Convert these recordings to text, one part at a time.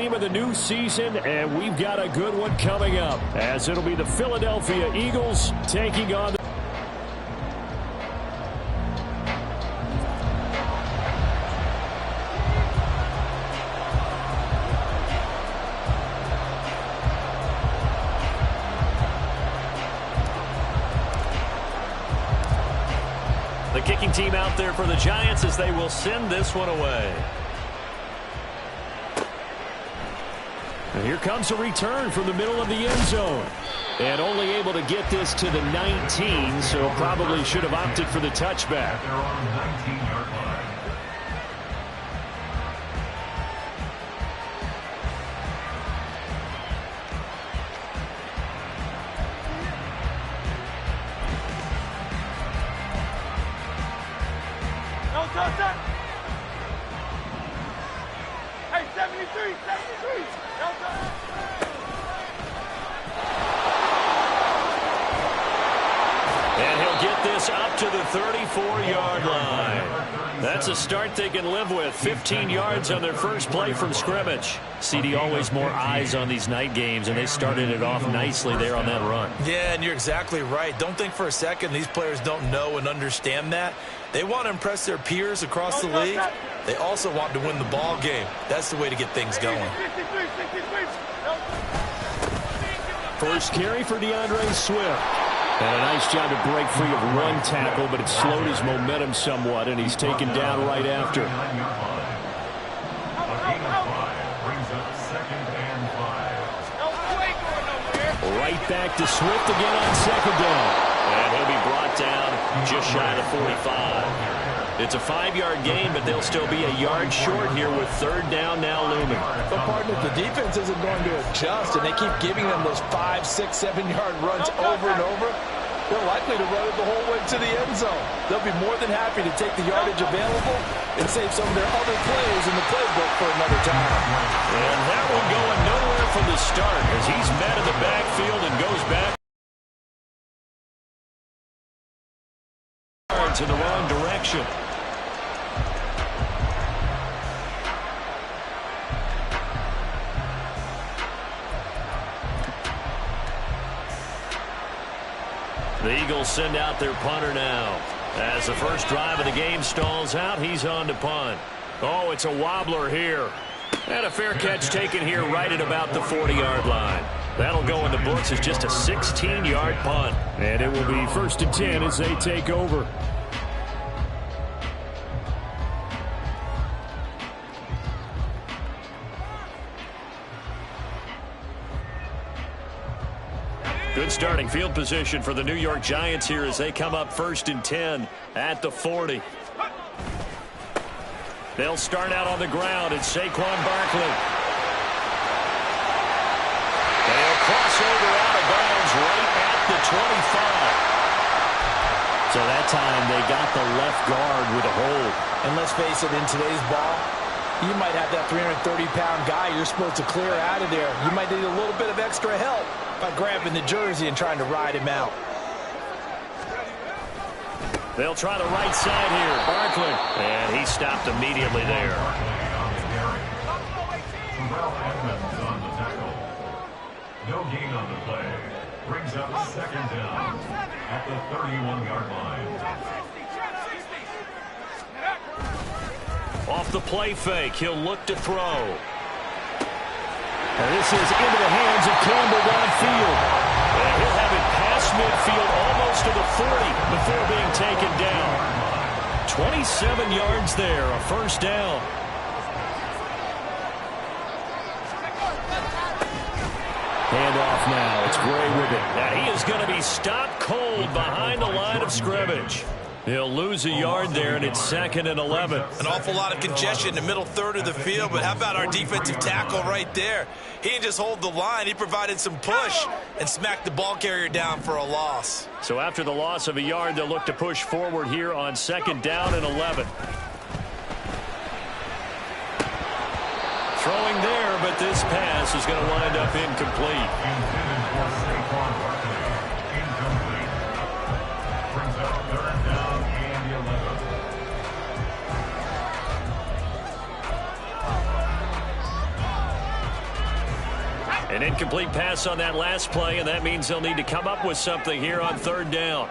game of the new season, and we've got a good one coming up, as it'll be the Philadelphia Eagles taking on the kicking team out there for the Giants as they will send this one away. And here comes a return from the middle of the end zone. And only able to get this to the 19, so probably should have opted for the touchback. They're on the 19-yard line. Hey, 73, 73. And he'll get this up to the 34-yard line. That's a start they can live with. 15 yards on their first play from scrimmage. CD, always more eyes on these night games, and they started it off nicely there on that run. Yeah, and you're exactly right. Don't think for a second these players don't know and understand that. They want to impress their peers across the league. They also want to win the ball game. That's the way to get things going. First carry for DeAndre Swift. And a nice job to break free of run tackle, but it slowed his momentum somewhat, and he's taken down right after. Right back to Swift again on second down. And he'll be brought down just shy of the 45. It's a 5-yard gain, but they'll still be a yard short here with third down now looming. But, partner, if the defense isn't going to adjust and they keep giving them those 5, 6, 7-yard runs over and over, they're likely to run it the whole way to the end zone. They'll be more than happy to take the yardage available and save some of their other plays in the playbook for another time. And that one going nowhere from the start as he's met in the backfield and goes back in the wrong direction. The Eagles send out their punter now. As the first drive of the game stalls out, he's on to punt. Oh, it's a wobbler here. And a fair catch taken here right at about the 40-yard line. That'll go in the books as just a 16-yard punt. And it will be 1st and 10 as they take over. Good starting field position for the New York Giants here as they come up 1st and 10 at the 40. They'll start out on the ground. It's Saquon Barkley. They'll cross over out of bounds right at the 25. So that time they got the left guard with a hold. And let's face it, in today's ball, you might have that 330-pound guy you're supposed to clear out of there. You might need a little bit of extra help by grabbing the jersey and trying to ride him out. They'll try the right side here. Barkley. And he stopped immediately there. No gain on the play. Brings up 2nd down at the 31-yard line. Off the play fake, he'll look to throw. And this is into the hands of Campbell downfield. And he'll have it past midfield almost to the 40 before being taken down. 27 yards there, a first down. Handoff now. It's Gray with it. Now he is going to be stopped cold behind the line of scrimmage. He'll lose a yard there, and it's 2nd and 11. An awful lot of congestion in the middle third of the field, but how about our defensive tackle right there? He didn't just hold the line. He provided some push and smacked the ball carrier down for a loss. So after the loss of a yard, they'll look to push forward here on 2nd down and 11. Throwing there, but this pass is going to wind up incomplete. Brings up 3rd down and 11. An incomplete pass on that last play, and that means they'll need to come up with something here on third down.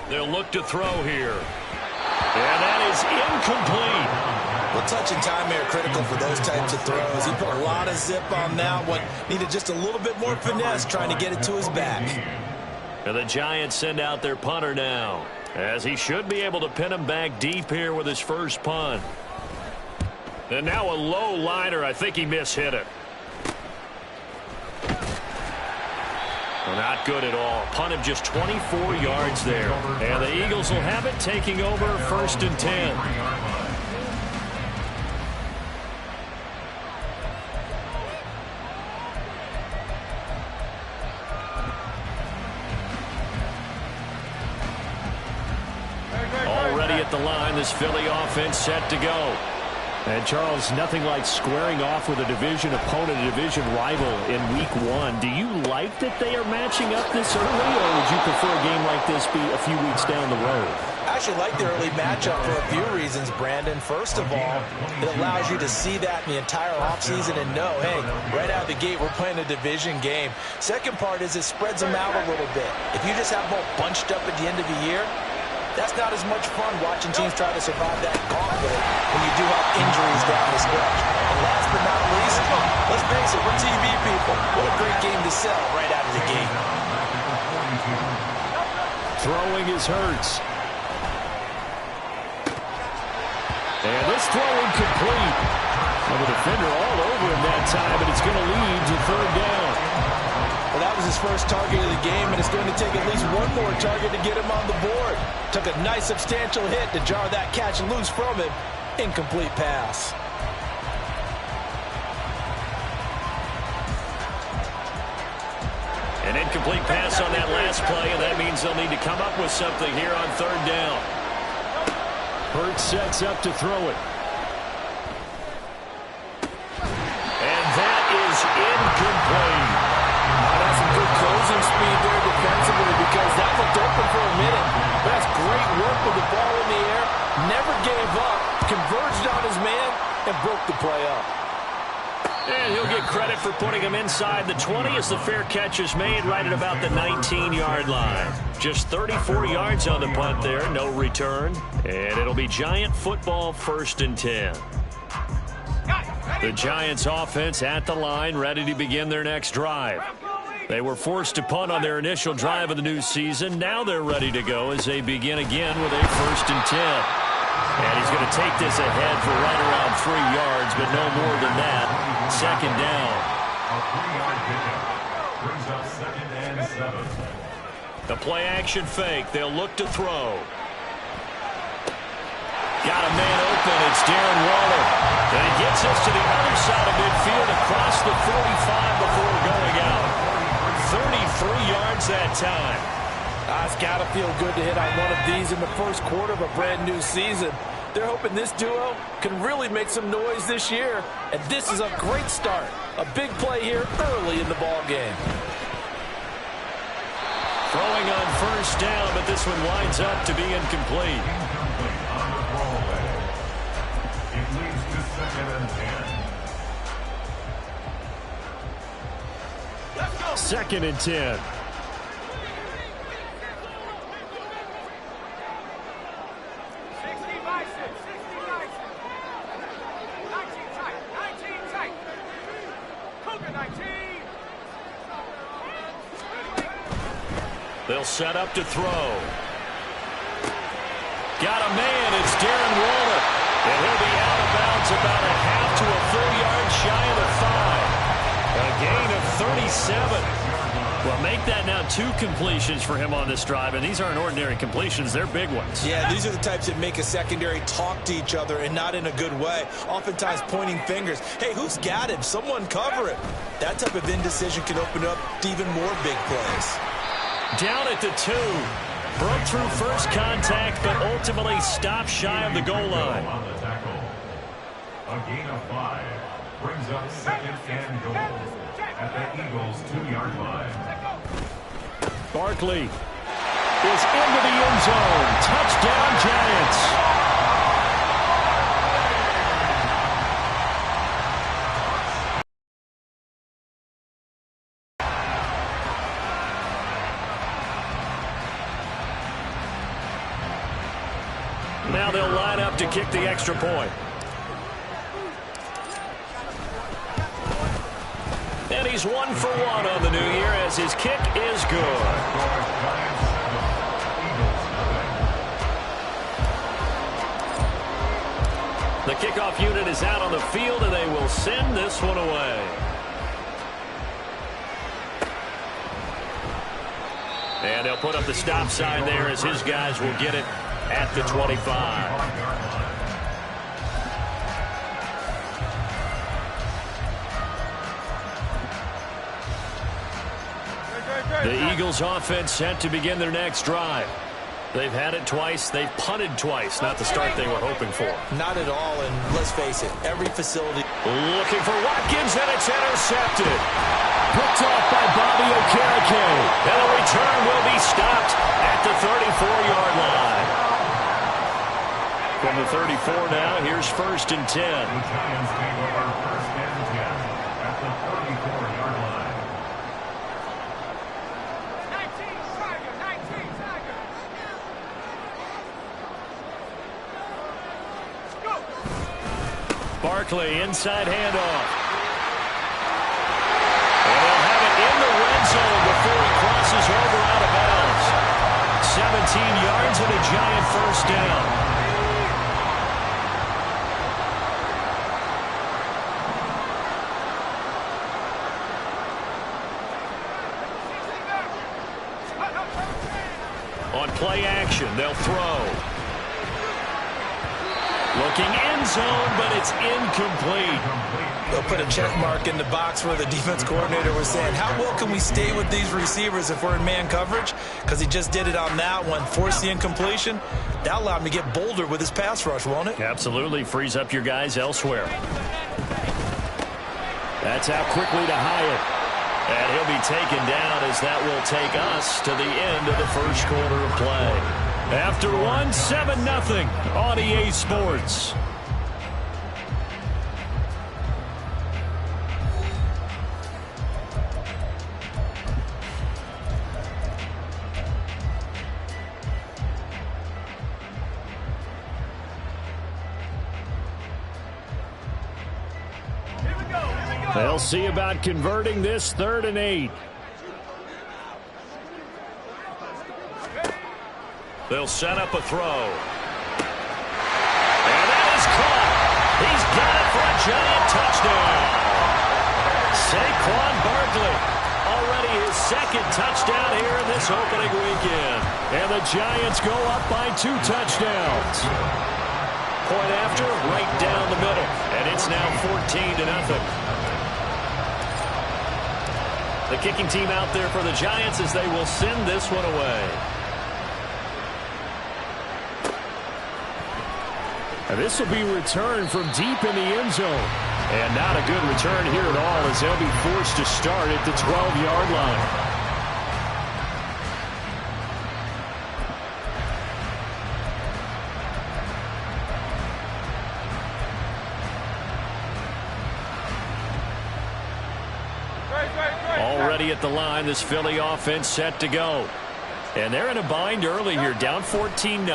They'll look to throw here. And that is incomplete. Well, touch and time here critical for those types of throws. He put a lot of zip on that one. Needed just a little bit more finesse trying to get it to his back. And the Giants send out their punter now, as he should be able to pin him back deep here with his first punt. And now a low liner. I think he mishit it. Well, not good at all. Punt of just 24 yards there. And the Eagles will have it, taking over 1st and 10. Already at the line, this Philly offense set to go. And, Charles, nothing like squaring off with a division opponent, a division rival in Week 1. Do you like that they are matching up this early, or would you prefer a game like this be a few weeks down the road? I actually like the early matchup for a few reasons, Brandon. First of all, it allows you to see that in the entire offseason and know, hey, right out of the gate, we're playing a division game. Second part is it spreads them out a little bit. If you just have them all bunched up at the end of the year, that's not as much fun watching teams try to survive that gauntlet when you do have injuries down the stretch. And last but not least, let's face it, we're TV people. What a great game to sell right out of the gate. Throwing is Hurts. And this throw incomplete. Well, the defender all over him that time, but it's going to lead to third down. Well, that was his first target of the game, and it's going to take at least one more target to get him on the board. Took a nice substantial hit to jar that catch loose from him. Incomplete pass. An incomplete pass on that last play, and that means they'll need to come up with something here on third down. Hurts sets up to throw it. And that is incomplete. That's some good closing speed there defensively, because that looked open for a minute. That's great work with the ball in the air. Never gave up. Converged on his man and broke the play up. And he'll get credit for putting him inside the 20 as the fair catch is made right at about the 19-yard line. Just 34 yards on the punt there, no return. And it'll be Giant football 1st and 10. The Giants offense at the line, ready to begin their next drive. They were forced to punt on their initial drive of the new season. Now they're ready to go as they begin again with a 1st and 10. And he's going to take this ahead for right around 3 yards, but no more than that. 2nd down. A 3-yard pickup brings up 2nd and 7. The play action fake. They'll look to throw. Got a man open. It's Darren Waller. And he gets us to the other side of midfield across the 45 before going out. 33 yards that time. It's got to feel good to hit on one of these in the first quarter of a brand new season. They're hoping this duo can really make some noise this year. And this is a great start. A big play here early in the ball game. Throwing on 1st down, but this one winds up to be incomplete. Incomplete on the throwaway. It leads to 2nd and 10. 2nd and 10. They'll set up to throw. Got a man. It's Darren Waller. And he'll be out of bounds about a half to a full yard shy of the 5. A gain of 37. Well, make that now 2 completions for him on this drive. And these aren't ordinary completions. They're big ones. Yeah, these are the types that make a secondary talk to each other and not in a good way. Oftentimes pointing fingers. Hey, who's got him? Someone cover it. That type of indecision can open up to even more big plays. Down at the 2. Broke through first contact, but ultimately stopped shy of the goal line. On the tackle. A A gain of 5 brings up second and goal at the Eagles' 2-yard line. Barkley is into the end zone. Touchdown, Giants. Now they'll line up to kick the extra point. And he's 1 for 1 on the new year as his kick is good. The kickoff unit is out on the field, and they will send this one away. And they'll put up the stop sign there as his guys will get it at the 25. The Eagles offense set to begin their next drive. They've had it twice. They've punted twice. Not the start they were hoping for. Not at all, and let's face it, every facility. Looking for Watkins, and it's intercepted. Picked off by Bobby Okereke. And the return will be stopped at the 34-yard line. From the 34 now, here's 1st and 10. The Giants take over 1st and 10 at the 34-yard line. 19 Tiger. Go. Barkley, inside handoff. And they'll have it in the red zone before he crosses over out of bounds. 17 yards and a Giant 1st down. On play action, they'll throw. Looking end zone, but it's incomplete. They'll put a check mark in the box where the defense coordinator was saying, how well can we stay with these receivers if we're in man coverage? Because he just did it on that one, forced the incompletion. That'll allow him to get bolder with his pass rush, won't it? Absolutely. Frees up your guys elsewhere. That's out quickly to Hyatt. And he'll be taken down as that will take us to the end of the first quarter of play. After one, 7-0 on EA Sports. They'll see about converting this 3rd and 8. They'll set up a throw. And that is caught. He's got it for a Giant touchdown. Saquon Barkley, already his 2nd touchdown here in this opening weekend. And the Giants go up by 2 touchdowns. Point after, right down the middle. And it's now 14-0. The kicking team out there for the Giants as they will send this one away. And this will be returned from deep in the end zone. And not a good return here at all as they'll be forced to start at the 12-yard line. Already at the line, this Philly offense set to go. And they're in a bind early here, down 14-0.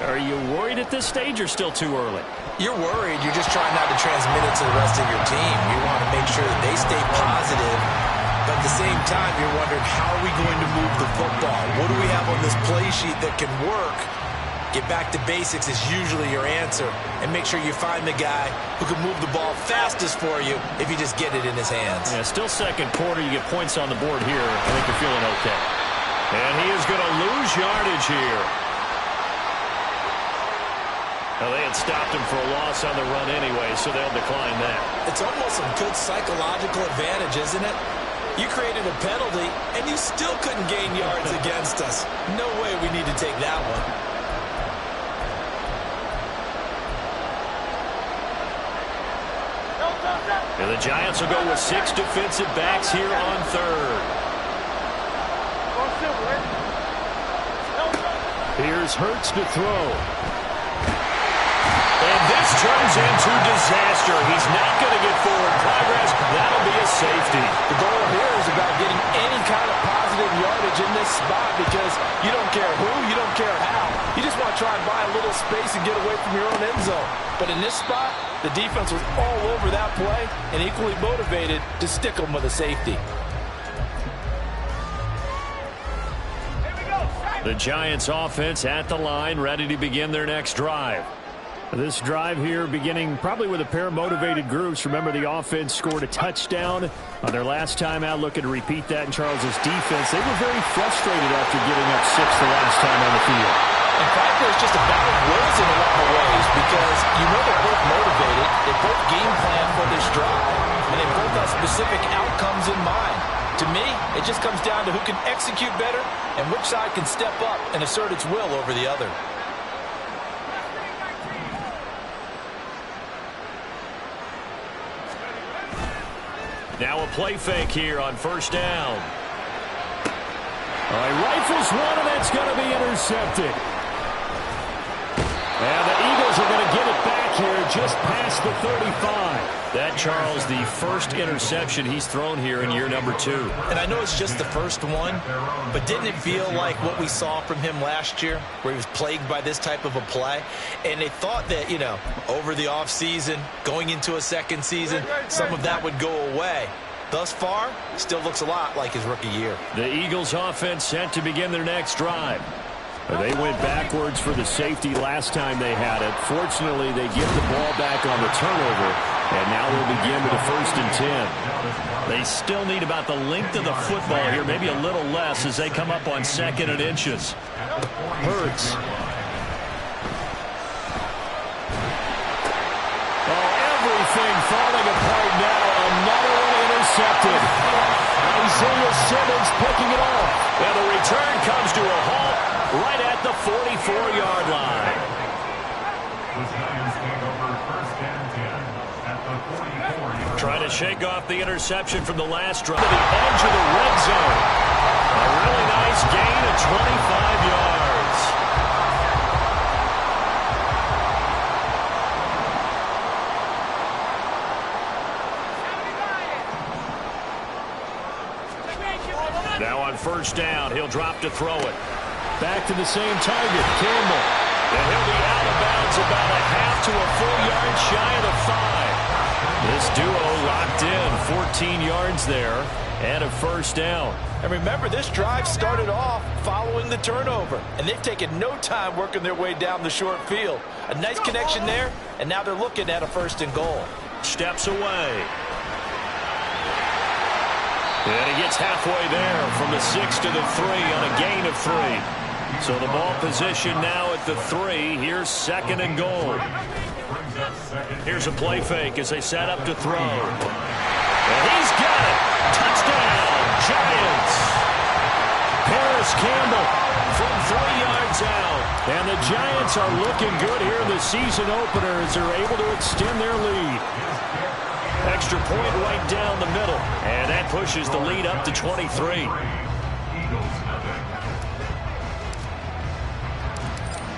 Are you worried at this stage or still too early? You're worried. You're just trying not to transmit it to the rest of your team. You want to make sure that they stay positive. But at the same time, you're wondering, how are we going to move the football? What do we have on this play sheet that can work? Get back to basics is usually your answer. And make sure you find the guy who can move the ball fastest for you if you just get it in his hands. Yeah, still 2nd quarter. You get points on the board here. I think you're feeling okay. And he is going to lose yardage here. Well, they had stopped him for a loss on the run anyway, so they'll decline that. It's almost a good psychological advantage, isn't it? You created a penalty, and you still couldn't gain yards against us. No way we need to take that one. And the Giants will go with 6 defensive backs here on third. Here's Hurts to throw. And this turns into disaster. He's not going to get forward progress. That'll be a safety. The goal here is about getting any kind of positive yardage in this spot because you don't care who, you don't care how. You just want to try and buy a little space and get away from your own end zone. But in this spot, the defense was all over that play and equally motivated to stick them with a safety. The Giants offense at the line, ready to begin their next drive. This drive here beginning probably with a pair of motivated groups. Remember, the offense scored a touchdown on their last time out. Looking to repeat that in Charles's defense. They were very frustrated after giving up 6 the last time on the field. In fact, it's just a battle of wills in a lot of ways because you know they're both motivated. They both game plan for this drive, and they both have specific outcomes in mind. To me, it just comes down to who can execute better and which side can step up and assert its will over the other. Now a play fake here on first down. All right, rifles one, and that's going to be intercepted. And the Eagles are going to get it back here just past the 35. That, Charles, the first interception he's thrown here in year number 2. And I know it's just the first one, but didn't it feel like what we saw from him last year, where he was plagued by this type of a play? And they thought that, you know, over the offseason, going into a second season, some of that would go away. Thus far, still looks a lot like his rookie year. The Eagles offense set to begin their next drive. They went backwards for the safety last time they had it. Fortunately, they get the ball back on the turnover, and now we'll begin with a 1st and 10. They still need about the length of the football here, maybe a little less as they come up on 2nd and inches. Hurts. Oh, everything falling apart now. Another one intercepted. Isaiah Simmons picking it off. And the return comes to a halt right at the 44-yard line. Trying to shake off the interception from the last drive to the edge of the red zone. A really nice gain of 25 yards. Now on first down, he'll drop to throw it. Back to the same target, Campbell. And he'll be out of bounds about a half to a full yard shy of the 5. This duo locked in, 14 yards there, and a first down. And remember, this drive started off following the turnover, and they've taken no time working their way down the short field. A nice connection there, and now they're looking at a 1st and goal. Steps away. And he gets halfway there from the 6 to the 3 on a gain of 3. So the ball position now at the 3. Here's 2nd and goal. Here's a play fake as they set up to throw. And he's got it. Touchdown, Giants. Paris Campbell from 3 yards out. And the Giants are looking good here in the season opener as they're able to extend their lead. Extra point right down the middle. And that pushes the lead up to 23.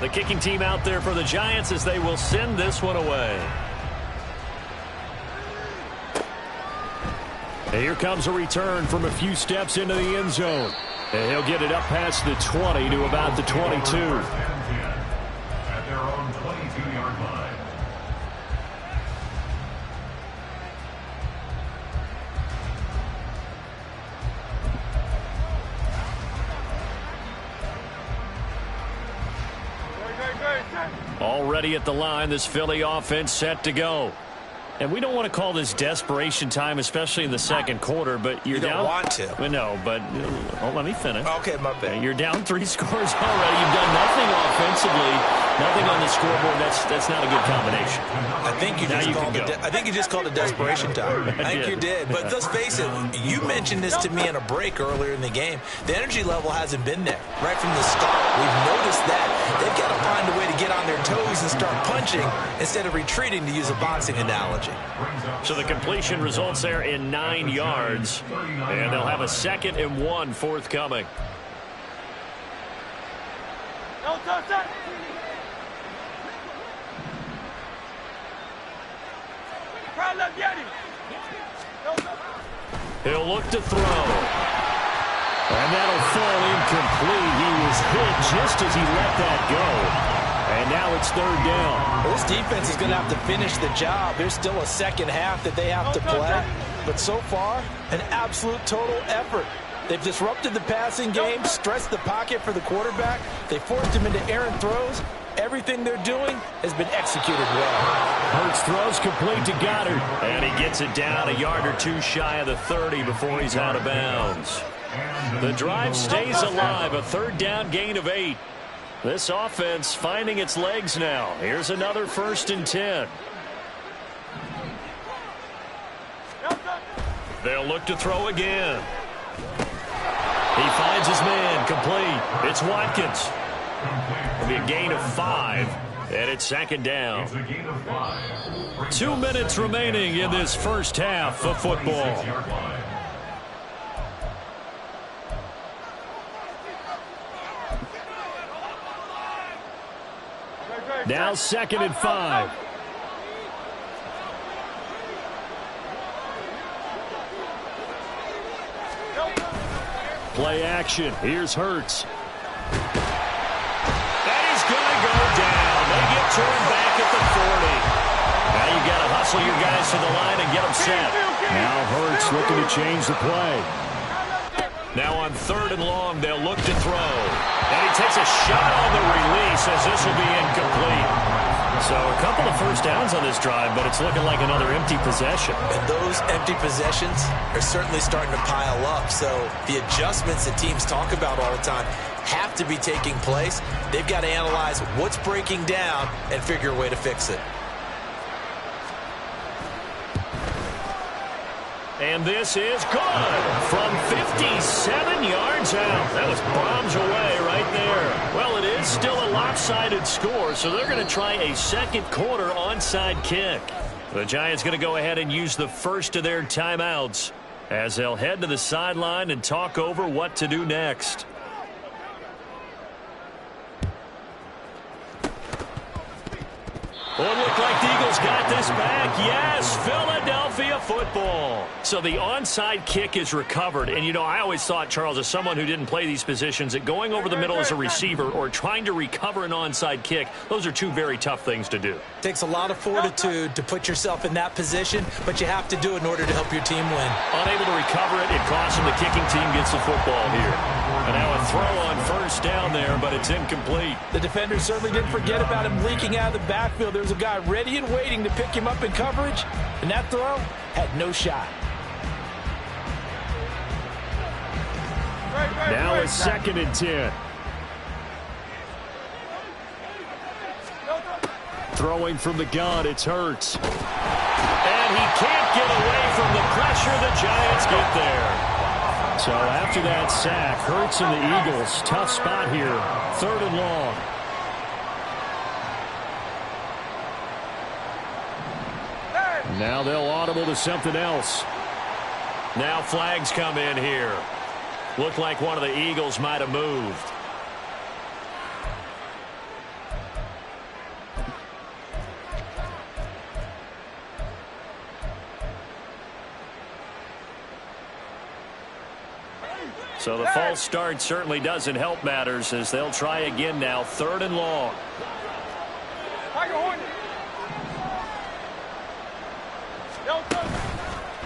The kicking team out there for the Giants as they will send this one away. And here comes a return from a few steps into the end zone. And he'll get it up past the 20 to about the 22. At their own 22-yard line. Already at the line, this Philly offense set to go. And we don't want to call this desperation time, especially in the second quarter, but you're You don't down. want to. Well, no, but let me finish. Okay, my bad. You're down 3 scores already. You've done nothing offensively, nothing on the scoreboard. That's not a good combination. I think you just called it desperation time. I think you did. But let's face it, you mentioned this to me in a break earlier in the game. The energy level hasn't been there right from the start. We've noticed that. They've got to find a way to get on their toes and start punching instead of retreating, to use a boxing analogy. strategy. So the completion results there in 9 yards, and they'll have a 2nd and 1 forthcoming. He'll look to throw. And that'll fall incomplete. He was hit just as he let that go. And now it's 3rd down. Well, this defense is going to have to finish the job. There's still a second half that they have to play. But so far, an absolute total effort. They've disrupted the passing game, stressed the pocket for the quarterback. They forced him into errant throws. Everything they're doing has been executed well. Hurts throws complete to Goddard. And he gets it down a yard or 2 shy of the 30 before he's out of bounds. The drive stays alive, a 3rd down gain of 8. This offense finding its legs now. Here's another 1st and 10. They'll look to throw again. He finds his man, complete. It's Watkins. It'll be a gain of 5, and it's 2nd down. 2 minutes remaining in this first half of football. Now 2nd and 5. Play action. Here's Hurts. And he's going to go down. They get to him back at the 40. Now you got to hustle your guys to the line and get them set. Now Hurts looking to change the play. Now on 3rd and long, they'll look to throw. And he takes a shot on the release as this will be incomplete. So a couple of first downs on this drive, but it's looking like another empty possession. And those empty possessions are certainly starting to pile up. So the adjustments that teams talk about all the time have to be taking place. They've got to analyze what's breaking down and figure a way to fix it. And this is good from 57 yards out. That was bombs away right there. Well, it is still a lopsided score, so they're going to try a 2nd quarter onside kick. The Giants going to go ahead and use the first of their timeouts as they'll head to the sideline and talk over what to do next. Well, it looked like the Eagles got this back. Yes, Philadelphia football. So the onside kick is recovered. And, you know, I always thought, Charles, as someone who didn't play these positions, that going over the middle as a receiver or trying to recover an onside kick, those are 2 very tough things to do. It takes a lot of fortitude to put yourself in that position, but you have to do it in order to help your team win. Unable to recover it, it costs them. The kicking team gets the football here. And now a throw on 1st down there, but it's incomplete. The defenders certainly didn't forget about him leaking out of the backfield. There's a guy ready and waiting to pick him up in coverage, and that throw had no shot. Now it's 2nd and 10. Throwing from the gun, it's Hurts. And he can't get away from the pressure. The Giants get there. So after that sack, Hurts and the Eagles, tough spot here. 3rd and long. Now they'll audible to something else. Now flags come in here. Looked like one of the Eagles might have moved. So the false start certainly doesn't help matters as they'll try again now. 3rd and long.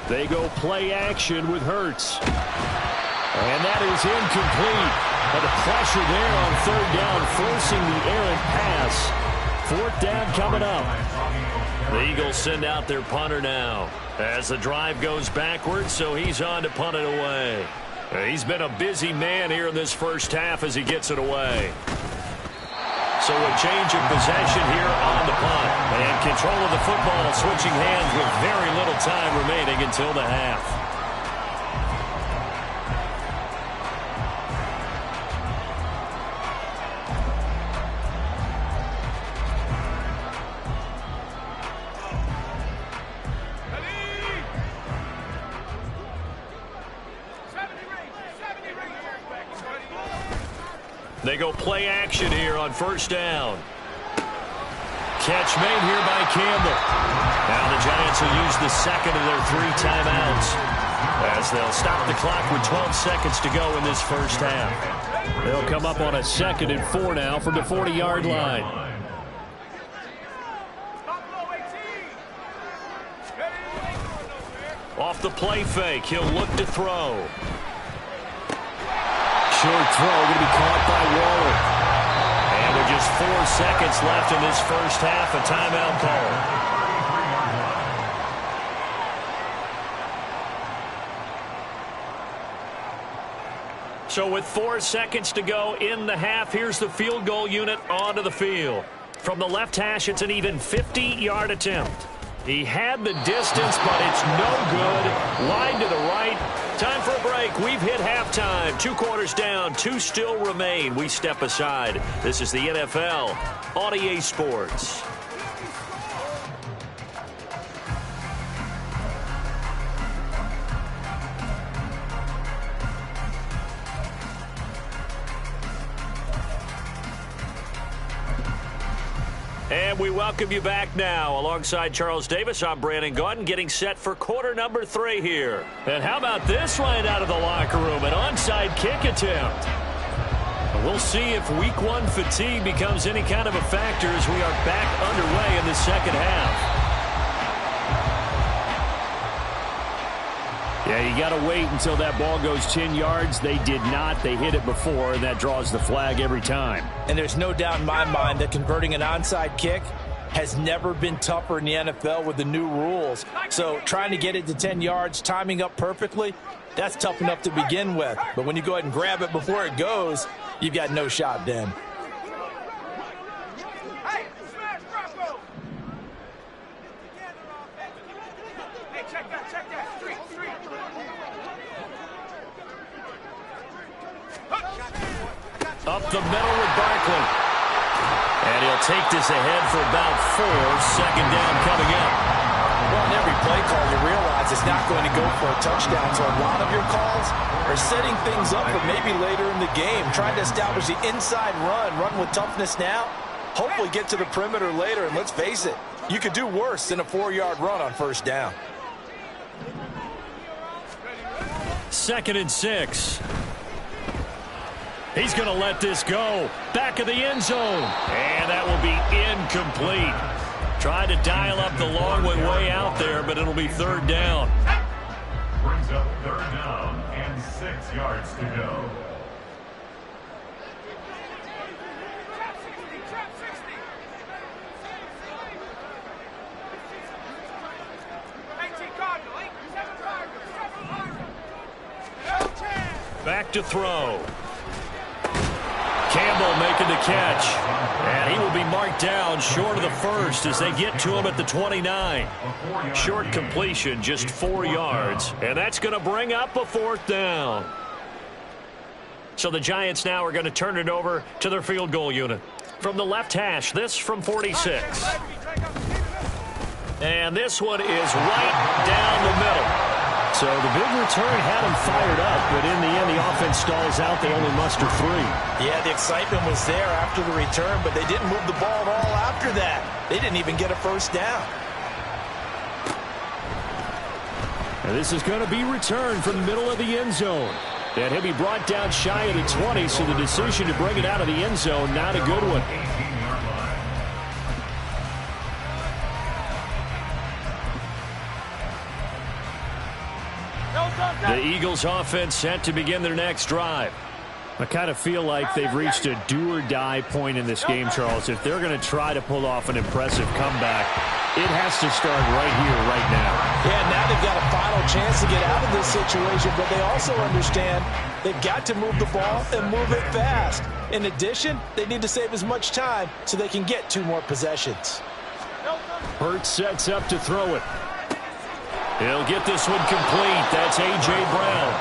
They go play action with Hurts. And that is incomplete. But the pressure there on 3rd down, forcing the errant pass. 4th down coming up. The Eagles send out their punter now as the drive goes backwards, so he's on to punt it away. He's been a busy man here in this first half as he gets it away. So a change of possession here on the punt. And control of the football switching hands with very little time remaining until the half. They go play action here on first down. Catch made here by Campbell. Now the Giants will use the second of their 3 timeouts as they'll stop the clock with 12 seconds to go in this first half. They'll come up on a 2nd and 4 now from the 40-yard line. Off the play fake, he'll look to throw. Short throw going to be caught by Waller. And with just 4 seconds left in this first half, a timeout call. So with 4 seconds to go in the half, here's the field goal unit onto the field. From the left hash, it's an even 50-yard attempt. He had the distance, but it's no good. Line to the right. Time for a break. We've hit halftime. 2 quarters down. 2 still remain. We step aside. This is the NFL on EA Sports. And we welcome you back now. Alongside Charles Davis, I'm Brandon Gaudin, getting set for quarter number 3 here. And how about this right out of the locker room? An onside kick attempt. We'll see if week 1 fatigue becomes any kind of a factor as we are back underway in the second half. Yeah, you got to wait until that ball goes 10 yards. They did not. They hit it before, and that draws the flag every time. And there's no doubt in my mind that converting an onside kick has never been tougher in the NFL with the new rules. So trying to get it to 10 yards, timing up perfectly, that's tough enough to begin with. But when you go ahead and grab it before it goes, you've got no shot then. Up the middle with Barkley. And he'll take this ahead for about 4. Second down coming up. Well, in every play call, you realize it's not going to go for a touchdown. So a lot of your calls are setting things up for maybe later in the game, trying to establish the inside run with toughness now, hopefully get to the perimeter later. And let's face it, you could do worse than a 4-yard run on first down. 2nd and 6. He's going to let this go. Back of the end zone. And that will be incomplete. Tried to dial up the long one way out there, but it'll be 3rd down. Brings up 3rd down and 6 yards to go. Back to throw. Campbell making the catch. And he will be marked down short of the first as they get to him at the 29. Short completion, just 4 yards. And that's going to bring up a 4th down. So the Giants now are going to turn it over to their field goal unit. From the left hash, this from 46. And this one is right down the middle. So the big return had him fired up, but in the end, the offense stalls out. They only muster 3. Yeah, the excitement was there after the return, but they didn't move the ball at all after that. They didn't even get a first down. And this is going to be returned from the middle of the end zone. And he'll be brought down shy of the 20, so the decision to bring it out of the end zone, not a good one. The Eagles offense set to begin their next drive. I kind of feel like they've reached a do-or-die point in this game, Charles. If they're going to try to pull off an impressive comeback, it has to start right here, right now. Yeah, now they've got a final chance to get out of this situation, but they also understand they've got to move the ball and move it fast. In addition, they need to save as much time so they can get 2 more possessions. Hurts sets up to throw it. He'll get this one complete. That's A.J. Brown.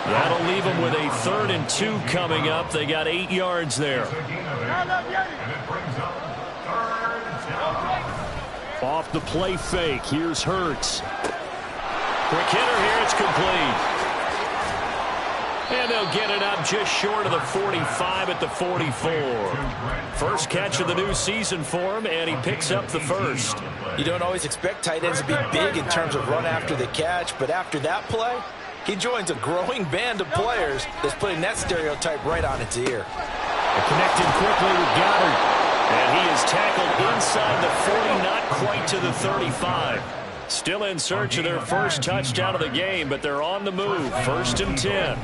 That'll leave him with a 3rd and 2 coming up. They got 8 yards there. Off the play fake. Here's Hurts. Quick hitter here. It's complete. And they'll get it up just short of the 45 at the 44. First catch of the new season for him, and he picks up the first. You don't always expect tight ends to be big in terms of run after the catch, but after that play, he joins a growing band of players that's putting that stereotype right on its ear. Connected quickly with Goddard. And he is tackled inside the 40, not quite to the 35. Still in search of their first touchdown of the game, but they're on the move. 1st and 10.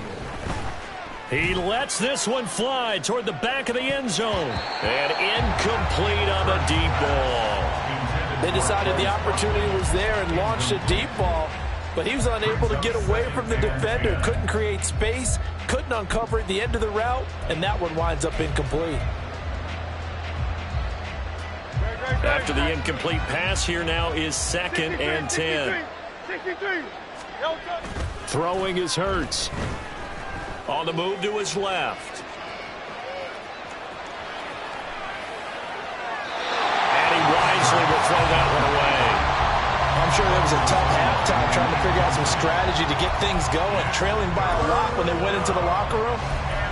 He lets this one fly toward the back of the end zone. And incomplete on the deep ball. They decided the opportunity was there and launched a deep ball, but he was unable to get away from the defender. Couldn't create space, couldn't uncover at the end of the route, and that one winds up incomplete. After the incomplete pass, here now is 2nd and 10. Throwing is Hurts. On the move to his left. And he wisely will throw that one away. I'm sure that was a tough halftime trying to figure out some strategy to get things going, trailing by a lot when they went into the locker room.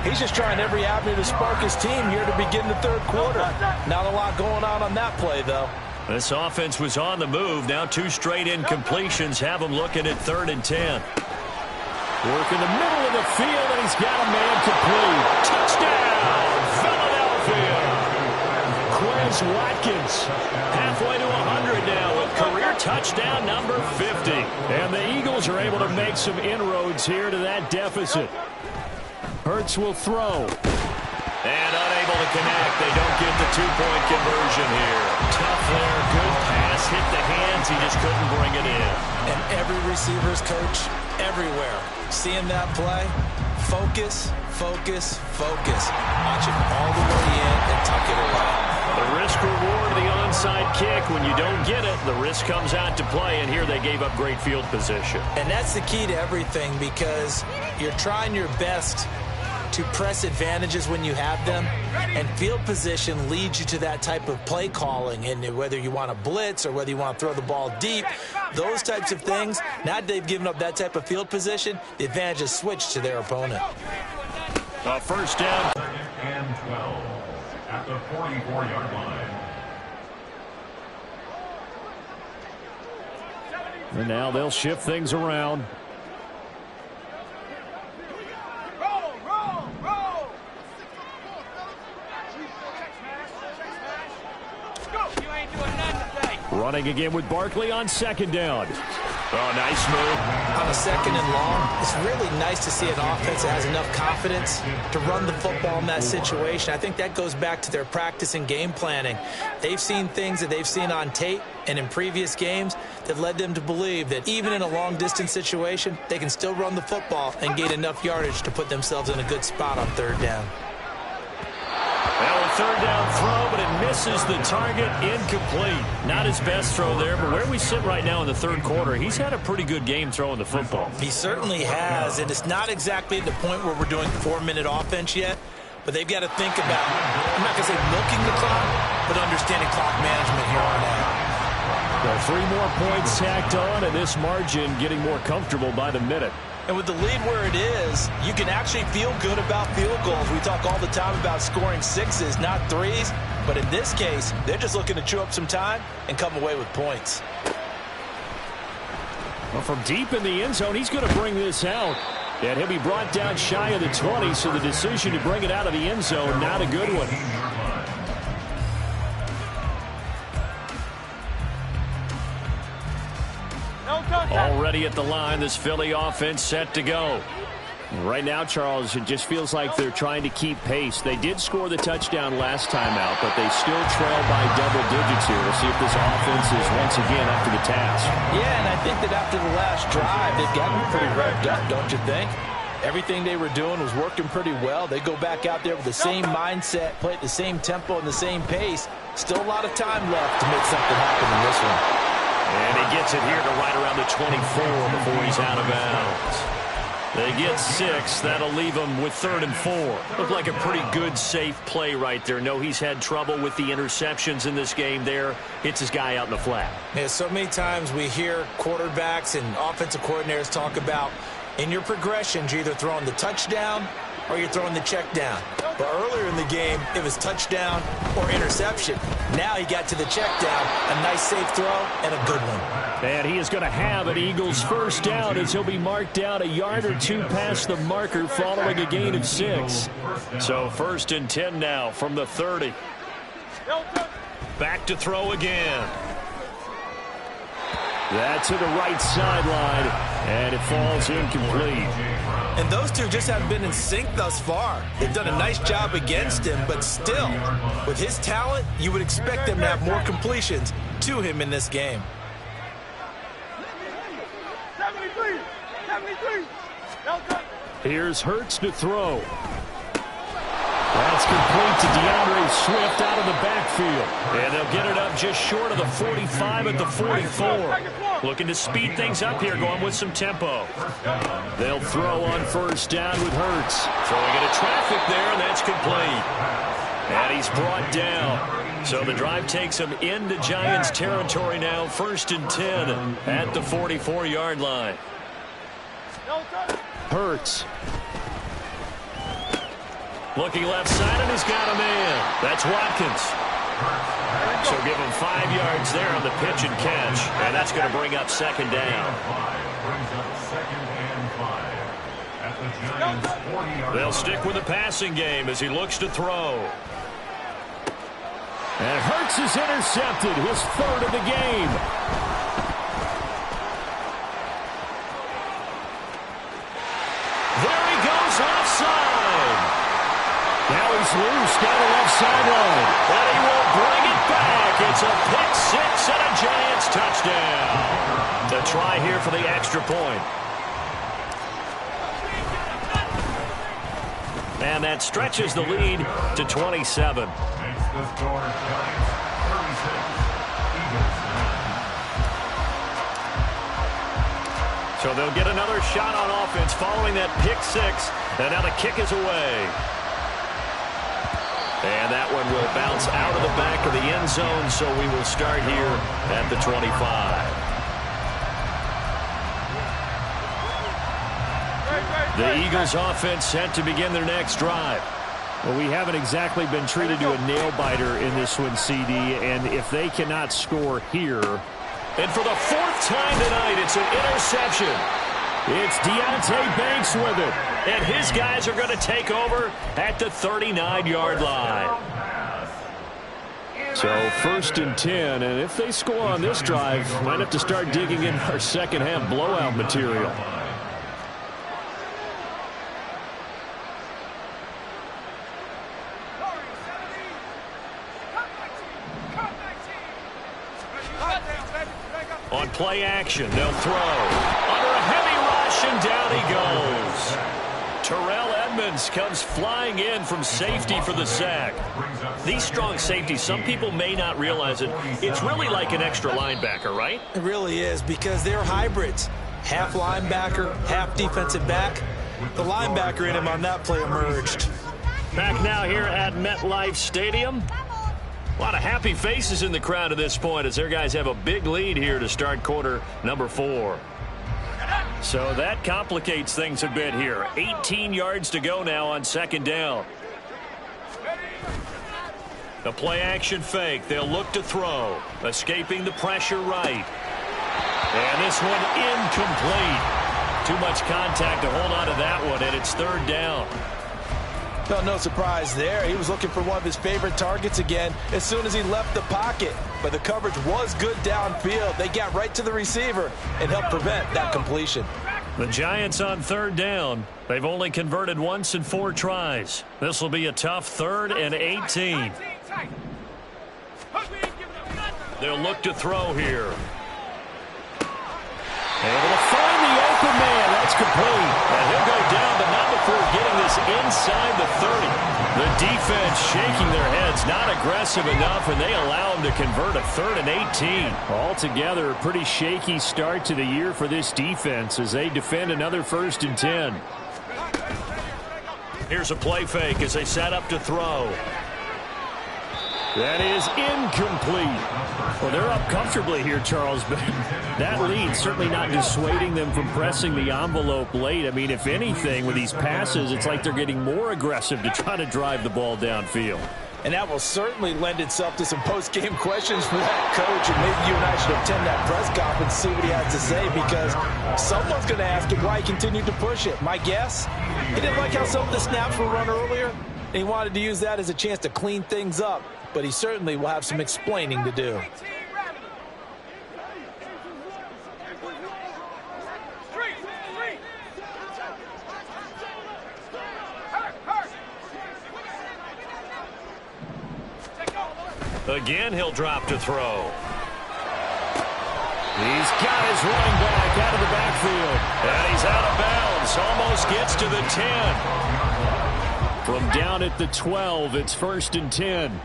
He's just trying every avenue to spark his team here to begin the 3rd quarter. Not a lot going on that play, though. This offense was on the move. Now 2 straight incompletions have him looking at 3rd and 10. Work in the middle of the field, and he's got a man complete. Touchdown, Philadelphia. Quez Watkins, halfway to 100 now with career touchdown number 50. And the Eagles are able to make some inroads here to that deficit. Hurts will throw. And unable to connect. They don't get the 2-point conversion here. Tough there, good pass, hit the hands. He just couldn't bring it in. And every receiver's coach, everywhere, seeing that play, focus, focus, focus. Watch it all the way in and tuck it away. The risk-reward of the onside kick. When you don't get it, the risk comes out to play, and here they gave up great field position. And that's the key to everything, because you're trying your best to press advantages when you have them, and field position leads you to that type of play calling. And whether you want to blitz or whether you want to throw the ball deep, those types of things, now that they've given up that type of field position, the advantage is switched to their opponent. First down. 2nd and 12 at the 44-yard line. And now they'll shift things around. Running again with Barkley on 2nd down. Oh, nice move. On a 2nd and long, it's really nice to see an offense that has enough confidence to run the football in that situation. I think that goes back to their practice and game planning. They've seen things that they've seen on tape and in previous games that led them to believe that even in a long-distance situation, they can still run the football and gain enough yardage to put themselves in a good spot on 3rd down. Well, a 3rd down throw, but it misses the target. Incomplete. Not his best throw there, but where we sit right now in the 3rd quarter, he's had a pretty good game throwing the football. He certainly has, and it's not exactly at the point where we're doing 4-minute offense yet, but they've got to think about, I'm not going to say milking the clock, but understanding clock management here on out. Well, 3 more points tacked on, and this margin getting more comfortable by the minute. And with the lead where it is, you can actually feel good about field goals. We talk all the time about scoring 6s, not 3s. But in this case, they're just looking to chew up some time and come away with points. Well, from deep in the end zone, he's going to bring this out. And he'll be brought down shy of the 20, so the decision to bring it out of the end zone, not a good one. Already at the line, this Philly offense set to go. Right now, Charles, it just feels like they're trying to keep pace. They did score the touchdown last time out, but they still trail by double digits here. We'll see if this offense is once again up to the task. Yeah, and I think that after the last drive, they've gotten pretty revved up, don't you think? Everything they were doing was working pretty well. They go back out there with the same mindset, play at the same tempo and the same pace. Still a lot of time left to make something happen in this one. And he gets it here to right around the 24 before he's out of bounds. They get 6. That'll leave him with 3rd and 4. Looked like a pretty good, safe play right there. No, he's had trouble with the interceptions in this game there. Hits his guy out in the flat. Yeah, so many times we hear quarterbacks and offensive coordinators talk about In your progressions, you're either throwing the touchdown or you're throwing the check down. But earlier in the game, it was touchdown or interception. Now he got to the check down, a nice safe throw, and a good one. And he is going to have an Eagles first down as he'll be marked down a yard or two past the marker following a gain of 6. So 1st and 10 now from the 30. Back to throw again. That's to the right sideline, and it falls incomplete. And those two just haven't been in sync thus far. They've done a nice job against him, but still, with his talent, you would expect them to have more completions to him in this game. 73. Here's Hurts to throw. That's complete to DeAndre Swift out of the backfield. And they'll get it up just short of the 45 at the 44. Looking to speed things up here, going with some tempo. They'll throw on first down with Hurts. Throwing into traffic there, and that's complete. And he's brought down. So the drive takes him into Giants territory now. 1st and 10 at the 44-yard line. Hurts. Looking left side, and he's got a man. That's Watkins. So give him 5 yards there on the pitch and catch. And that's going to bring up 2nd down. They'll stick with the passing game as he looks to throw. And Hurts is intercepted, his 3rd of the game. There he goes offside. Now he's loose down the left sideline. And he will bring it back. It's a pick 6 and a Giants touchdown. The try here for the extra point. And that stretches the lead to 27. So they'll get another shot on offense following that pick 6. And now the kick is away. And that one will bounce out of the back of the end zone, so we will start here at the 25. The Eagles offense set to begin their next drive. Well, we haven't exactly been treated to a nail-biter in this one, CD, and if they cannot score here... And for the 4th time tonight, it's an interception. It's Deonte Banks with it. And his guys are going to take over at the 39-yard line. So 1st and 10, and if they score on this drive, might have to start digging in our second-half blowout material. On play action, they'll throw. Under a heavy rush, and down he goes. Terrell Edmonds comes flying in from safety for the sack. These strong safeties, some people may not realize it. It's really like an extra linebacker, right? It really is, because they're hybrids. Half linebacker, half defensive back. The linebacker in him on that play emerged. Back now here at MetLife Stadium. A lot of happy faces in the crowd at this point as their guys have a big lead here to start quarter number 4. So that complicates things a bit here. 18 yards to go now on 2nd down. The play action fake. They'll look to throw. Escaping the pressure right. And this one incomplete. Too much contact to hold on to that one, and it's 3rd down. Well, no surprise there. He was looking for one of his favorite targets again as soon as he left the pocket. But the coverage was good downfield. They got right to the receiver and helped prevent that completion. The Giants on 3rd down. They've only converted once in 4 tries. This will be a tough 3rd and 18. They'll look to throw here. Able to find the open man. That's complete. And he'll go down, but not before getting this inside the 30. The defense shaking their heads, not aggressive enough, and they allow him to convert a 3rd and 18. Altogether, a pretty shaky start to the year for this defense as they defend another 1st and 10. Here's a play fake as they set up to throw. That is incomplete. Well, they're up comfortably here, Charles, but that lead certainly not dissuading them from pressing the envelope late. I mean, if anything, with these passes, it's like they're getting more aggressive to try to drive the ball downfield. And that will certainly lend itself to some post-game questions for that coach, and maybe you and I should attend that press conference and see what he has to say, because someone's going to ask him why he continued to push it. My guess, he didn't like how some of the snaps were run earlier, and he wanted to use that as a chance to clean things up, but he certainly will have some explaining to do. Again, he'll drop to throw. He's got his running back out of the backfield. And he's out of bounds. Almost gets to the 10. From down at the 12, it's 1st and 10.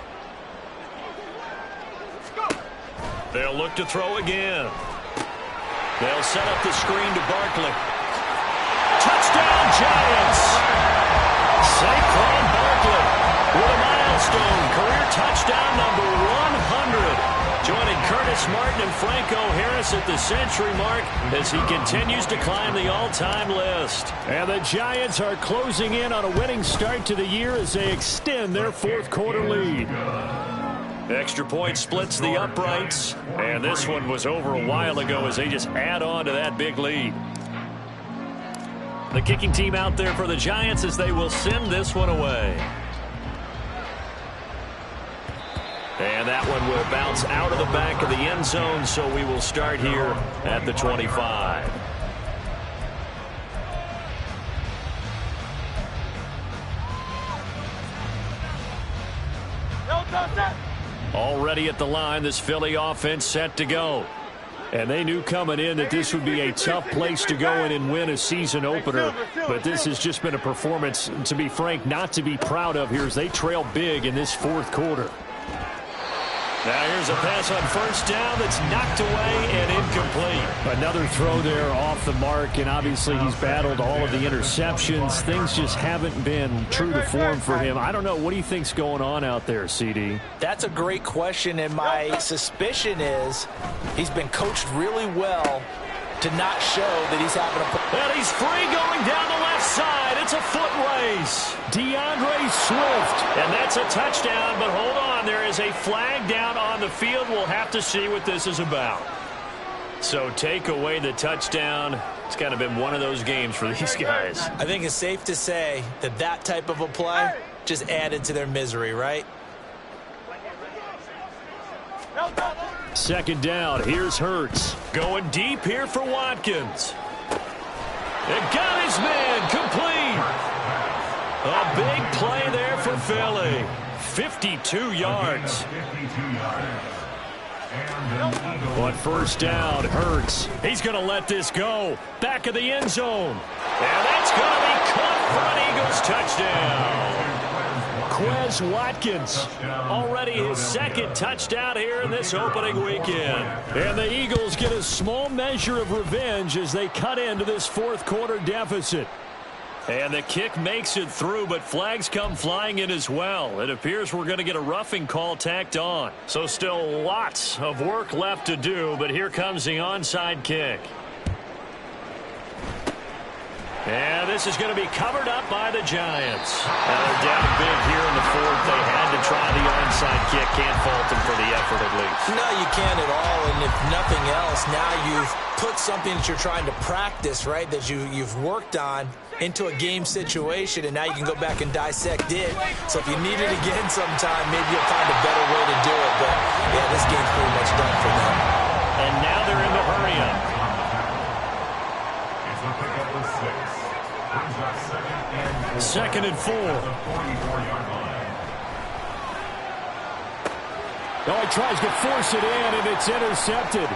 They'll look to throw again. They'll set up the screen to Barkley. Touchdown, Giants! Saquon Barkley with a milestone career touchdown number 100. Joining Curtis Martin and Franco Harris at the century mark as he continues to climb the all-time list. And the Giants are closing in on a winning start to the year as they extend their 4th quarter lead. Extra point splits the uprights, and this one was over a while ago as they just add on to that big lead. The kicking team out there for the Giants as they will send this one away. And that one will bounce out of the back of the end zone, so we will start here at the 25. Already at the line, this Philly offense set to go. And they knew coming in that this would be a tough place to go in and win a season opener. But this has just been a performance, to be frank, not to be proud of here as they trail big in this 4th quarter. Now here's a pass on 1st down that's knocked away and incomplete. Another throw there off the mark, and obviously he's battled all of the interceptions. Things just haven't been true to form for him. I don't know. What do you think's going on out there, CD? That's a great question, and my suspicion is he's been coached really well to not show that he's having a... And he's free going down the left side. It's a foot race. DeAndre Swift. And that's a touchdown, but hold on. There is a flag down on the field. We'll have to see what this is about. So take away the touchdown. It's kind of been one of those games for these guys. I think it's safe to say that that type of a play just added to their misery, right? 2nd down. Here's Hurts. Going deep here for Watkins. It got his man complete. A big play there for Philly. 52 yards. On 1st down, Hurts. He's going to let this go. Back of the end zone. And that's going to be caught for an Eagles touchdown. Quez Watkins, already his 2nd touchdown here in this opening weekend. And the Eagles get a small measure of revenge as they cut into this 4th quarter deficit. And the kick makes it through, but flags come flying in as well. It appears we're going to get a roughing call tacked on. So still lots of work left to do, but here comes the onside kick. And this is going to be covered up by the Giants. Now they're down big here in the 4th. They had to try the onside kick. Can't fault them for the effort at least. No, you can't at all. And if nothing else, now you've put something that you're trying to practice, right, that you've worked on into a game situation, and now you can go back and dissect it. So if you need it again sometime, maybe you'll find a better way to do it. But, yeah, this game's pretty much done for them. And now they're in the hurry-up. It's a pickup of 6. Brings up 2nd and 4. Oh, he tries to force it in, and it's intercepted.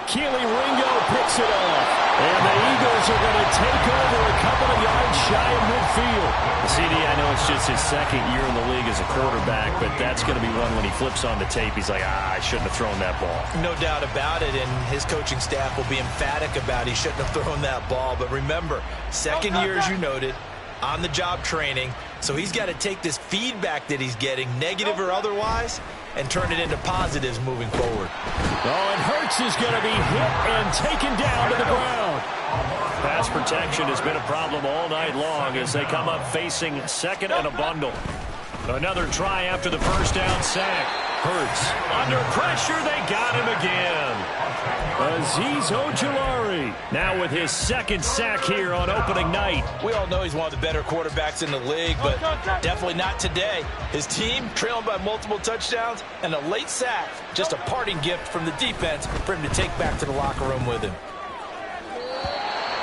Keely Ringo picks it off. And the Eagles are going to take over a couple of yards shy of midfield. CD, I know it's just his 2nd year in the league as a quarterback, but that's going to be one when he flips on the tape. He's like, I shouldn't have thrown that ball. No doubt about it, and his coaching staff will be emphatic about he shouldn't have thrown that ball. But remember, 2nd year, as you noted, on-the-job training, so he's got to take this feedback that he's getting, negative or otherwise, and turn it into positives moving forward. Oh, and Hurts is going to be hit and taken down to the ground. Pass protection has been a problem all night long as they come up facing second and a bundle. Another try after the first down sack. Hurts under pressure. They got him again. Azeez Ojulari now with his second sack here on opening night. We all know he's one of the better quarterbacks in the league, but definitely not today. His team trailing by multiple touchdowns and a late sack. Just a parting gift from the defense for him to take back to the locker room with him.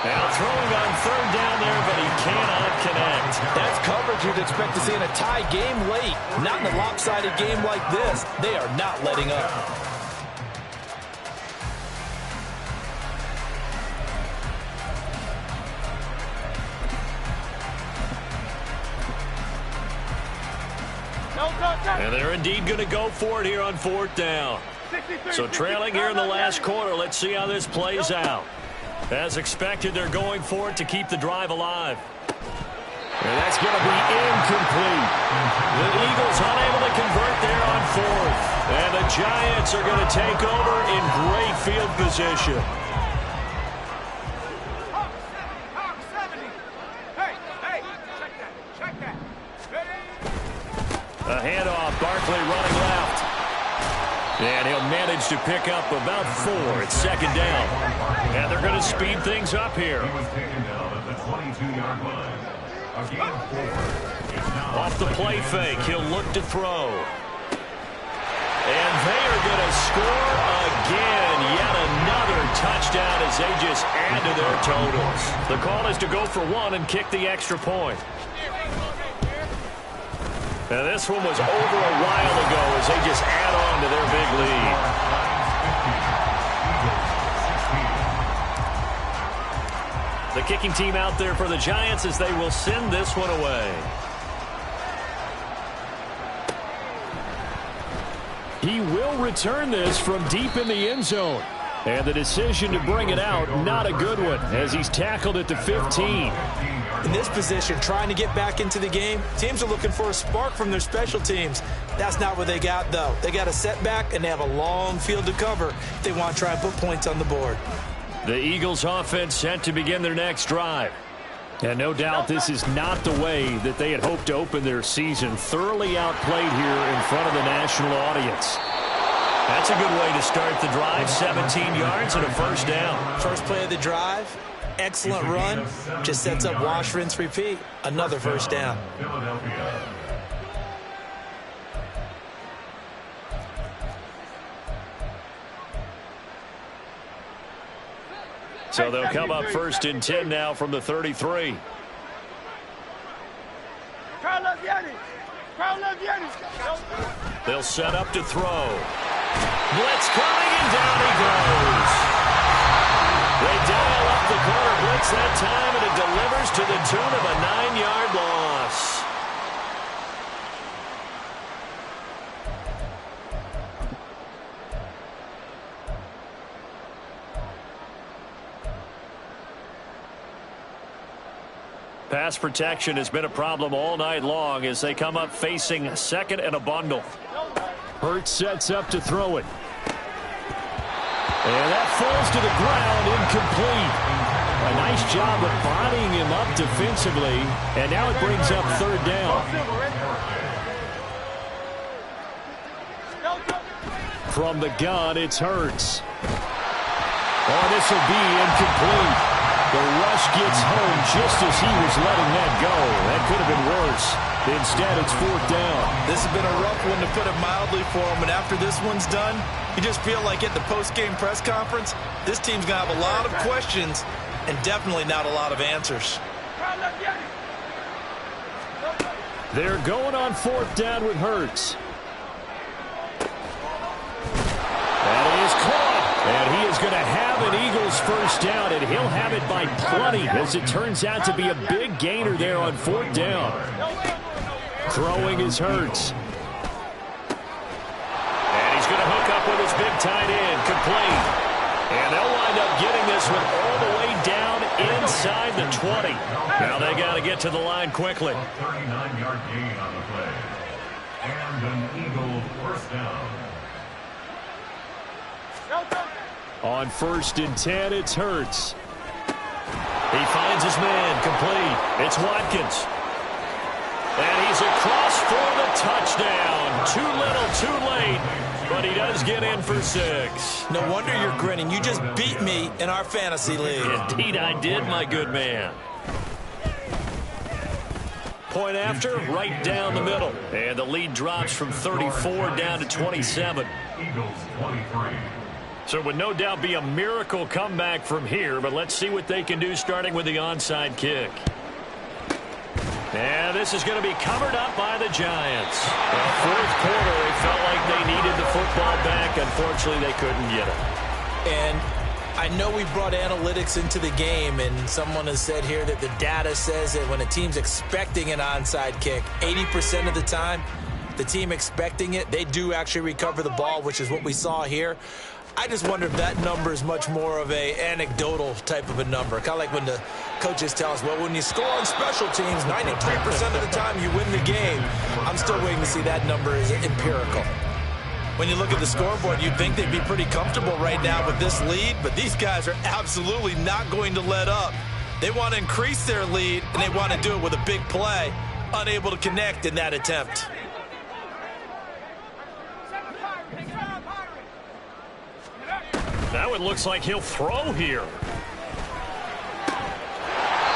Now throwing on third down there, but he cannot connect. That's coverage you'd expect to see in a tie game late. Not in a lopsided game like this. They are not letting up. And they're indeed going to go for it here on fourth down. So trailing here in the last quarter, let's see how this plays out. As expected, they're going for it to keep the drive alive. And that's going to be incomplete. The Eagles unable to convert there on fourth. And the Giants are going to take over in great field position. A handoff, Barkley running left. And he'll manage to pick up about 4 at second down. And they're going to speed things up here. He was taken down at the 22-yard line. Again, 4. It's now Off the play fake, he'll look to throw. And they are going to score again. Yet another touchdown as they just add to their totals. The call is to go for 1 and kick the extra point. Now this one was over a while ago as they just add on to their big lead. The kicking team out there for the Giants as they will send this one away. He will return this from deep in the end zone. And the decision to bring it out, not a good one, as he's tackled at the 15. In this position, trying to get back into the game, teams are looking for a spark from their special teams. That's not what they got, though. They got a setback, and they have a long field to cover if they want to try and put points on the board. The Eagles offense set to begin their next drive. And no doubt this is not the way that they had hoped to open their season. Thoroughly outplayed here in front of the national audience. That's a good way to start the drive. 17 yards and a first down. First play of the drive, excellent run. Just sets up wash, rinse, repeat. Another first down. Philadelphia. So they'll come up first and 10 now from the 33. They'll set up to throw. Blitz coming, and down he goes. They dial up the corner blitz that time, and it delivers to the tune of a 9-yard loss. Pass protection has been a problem all night long as they come up facing second and a bundle. Hurts sets up to throw it. And that falls to the ground, incomplete. A nice job of bodying him up defensively, and now it brings up third down. From the gun, it's Hurts. Oh, this will be incomplete. The rush gets home just as he was letting that go. That could have been worse. Instead, it's fourth down. This has been a rough one, to put it mildly, for him. And after this one's done, you just feel like at the post-game press conference, this team's going to have a lot of questions and definitely not a lot of answers. They're going on fourth down with Hurts. That is caught. And he is going to have an Eagles first down, and he'll have it by plenty, as it turns out to be a big gainer there on fourth down. Throwing is Hurts. And he's going to hook up with his big tight end, complete. And they'll wind up getting this one all the way down inside the 20. Now they got to get to the line quickly. 39-yard gain on the play. And an Eagle first down. On 1st and 10, it's Hurts. He finds his man, complete. It's Watkins. And he's across for the touchdown. Too little, too late, but he does get in for 6. No wonder you're grinning. You just beat me in our fantasy league. Indeed I did, my good man. Point after, right down the middle. And the lead drops from 34 down to 27. Eagles 23. So it would no doubt be a miracle comeback from here, but let's see what they can do starting with the onside kick. And this is going to be covered up by the Giants. Well, 4th quarter, they felt like they needed the football back. Unfortunately, they couldn't get it. And I know we brought analytics into the game, and someone has said here that the data says that when a team's expecting an onside kick, 80% of the time, the team expecting it, they do actually recover the ball, which is what we saw here. I just wonder if that number is much more of a anecdotal type of a number. Kind of like when the coaches tell us, well, when you score on special teams, 93% of the time you win the game. I'm still waiting to see that number is empirical. When you look at the scoreboard, you'd think they'd be pretty comfortable right now with this lead, but these guys are absolutely not going to let up. They want to increase their lead, and they want to do it with a big play, unable to connect in that attempt. Now it looks like he'll throw here.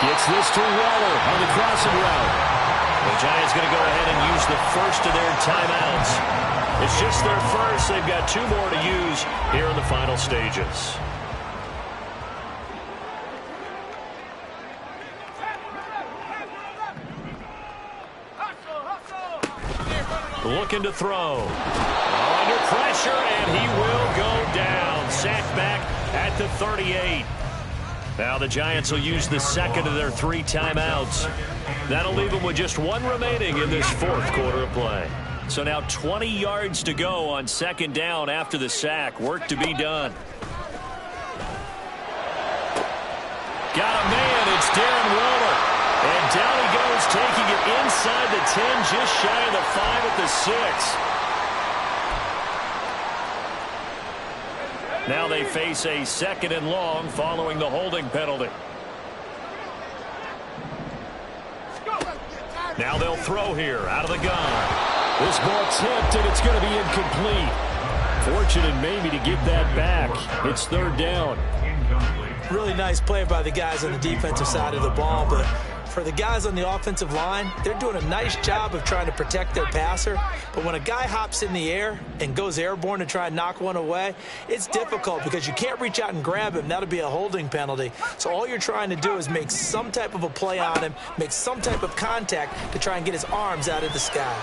Gets this to Waller on the crossing route. The Giants going to go ahead and use the first of their timeouts. It's just their first. They've got 2 more to use here in the final stages. Looking to throw. Under pressure, and he will go down. Sacked back at the 38. Now the Giants will use the second of their 3 timeouts. That'll leave them with just 1 remaining in this 4th quarter of play. So now 20 yards to go on 2nd down after the sack. Work to be done. Got a man. It's Darren Waller. And down he goes, taking it inside the 10, just shy of the 5 at the 6. Now they face a 2nd and long following the holding penalty. Now they'll throw here out of the gun. This ball tipped, and it's going to be incomplete. Fortunate maybe to get that back. It's 3rd down. Really nice play by the guys on the defensive side of the ball, but for the guys on the offensive line, they're doing a nice job of trying to protect their passer. But when a guy hops in the air and goes airborne to try and knock one away, it's difficult because you can't reach out and grab him. That'll be a holding penalty. So all you're trying to do is make some type of a play on him, make some type of contact to try and get his arms out of the sky.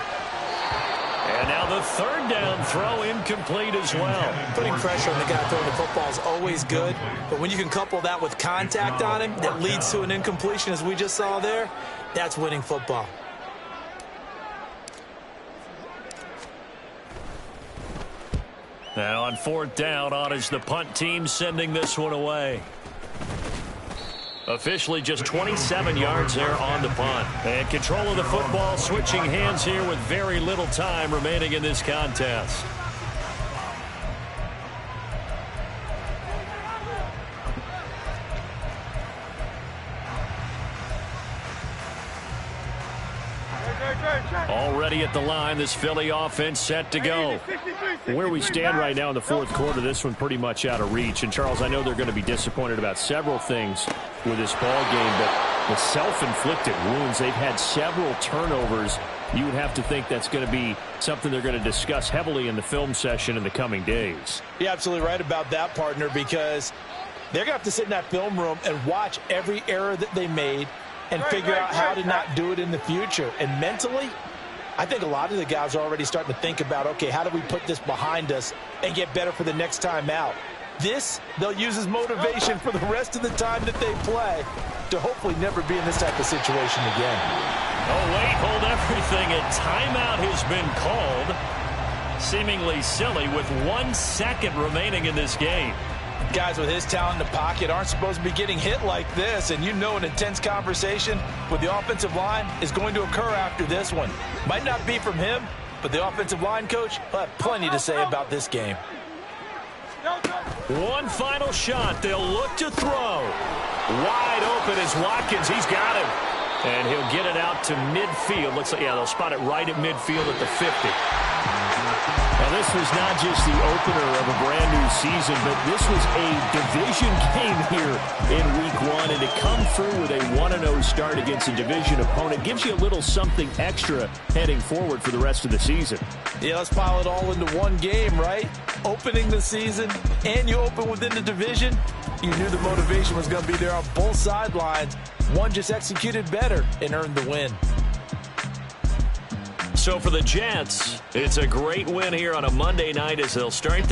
And now the 3rd down throw incomplete as well. Putting pressure on the guy throwing the football is always good, but when you can couple that with contact on him that leads to an incompletion as we just saw there, that's winning football. Now on 4th down, on is the punt team sending this one away. Officially just 27 yards there on the punt. And control of the football, switching hands here with very little time remaining in this contest. Already at the line, this Philly offense set to go. Where we stand right now in the 4th quarter, this one pretty much out of reach. And, Charles, I know they're going to be disappointed about several things with this ball game, but the self-inflicted wounds, they've had several turnovers. You would have to think that's going to be something they're going to discuss heavily in the film session in the coming days. You're absolutely right about that, partner, because they're going to have to sit in that film room and watch every error that they made and figure out how to not do it in the future. And mentally, I think a lot of the guys are already starting to think about, okay, how do we put this behind us and get better for the next time out? This, they'll use as motivation for the rest of the time that they play to hopefully never be in this type of situation again. Oh, wait, hold everything. A timeout has been called. Seemingly silly with 1 second remaining in this game. Guys with his talent in the pocket aren't supposed to be getting hit like this, and you know an intense conversation with the offensive line is going to occur after this one. Might not be from him, but the offensive line coach will have plenty to say about this game. One final shot. They'll look to throw. Wide open is Watkins. He's got him. And he'll get it out to midfield. Looks like, yeah, they'll spot it right at midfield at the 50. And this was not just the opener of a brand new season, but this was a division game here in week 1. And to come through with a 1-0 start against a division opponent gives you a little something extra heading forward for the rest of the season. Yeah, let's pile it all into one game, right? Opening the season, and you open within the division. You knew the motivation was going to be there on both sidelines. One just executed better and earned the win. So for the Jets, it's a great win here on a Monday night as they'll start the